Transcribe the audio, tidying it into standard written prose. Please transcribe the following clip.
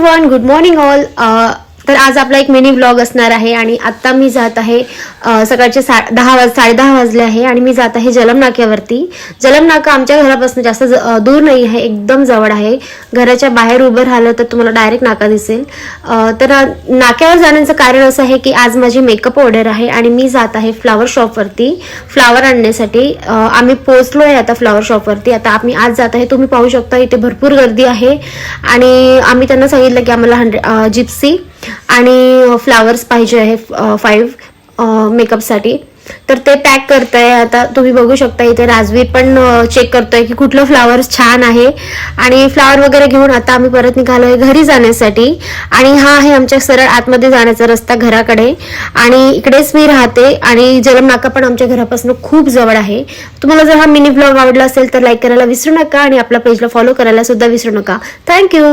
Everyone, good morning all. तर आज आपला एक मिनी व्लॉग असणार आहे आणि आता मी जात आहे सकाळचे 10:30 वाजले आहे आणि मी जात आहे जलम नाक्यावरती. जलम नाका आमच्या घरापासून जास्त दूर नाही आहे, एकदम जवळ आहे. घराच्या बाहेर उभं राहिलं तर तुम्हाला डायरेक्ट नाका दिसेल. तर नाक्यावर जाण्याचं कारण असं आहे की आज माझी मेकअप ऑर्डर आहे आणि मी जात आहे फ्लावर शॉपवरती फ्लावर आणण्यासाठी. आम्ही पोहोचलो आहे आता फ्लावर शॉपवरती. आता आम्ही आज जात आहे, तुम्ही पाहू शकता इथे भरपूर गर्दी आहे आणि आम्ही त्यांना सांगितलं की आम्हाला जिप्सी आणि फ्लावर्स पाहिजे आहे 5 मेकअपसाठी. तर ते पॅक करताय. आता तुम्ही बघू शकता इथे राजवीर पण चेक करतोय की कुठलं फ्लावर्स छान आहे आणि फ्लावर वगैरे घेऊन आता आम्ही परत निघालोय घरी जाण्यासाठी. आणि हा आहे आमच्या सरळ आतमध्ये जाण्याचा रस्ता घराकडे आणि इकडेच मी राहते आणि जलम नाका पण आमच्या घरापासून खूप जवळ आहे. तुम्हाला जर हा मिनी ब्लॉग आवडला असेल तर लाईक करायला विसरू नका आणि आपल्या पेजला फॉलो करायला सुद्धा विसरू नका. थँक्यू.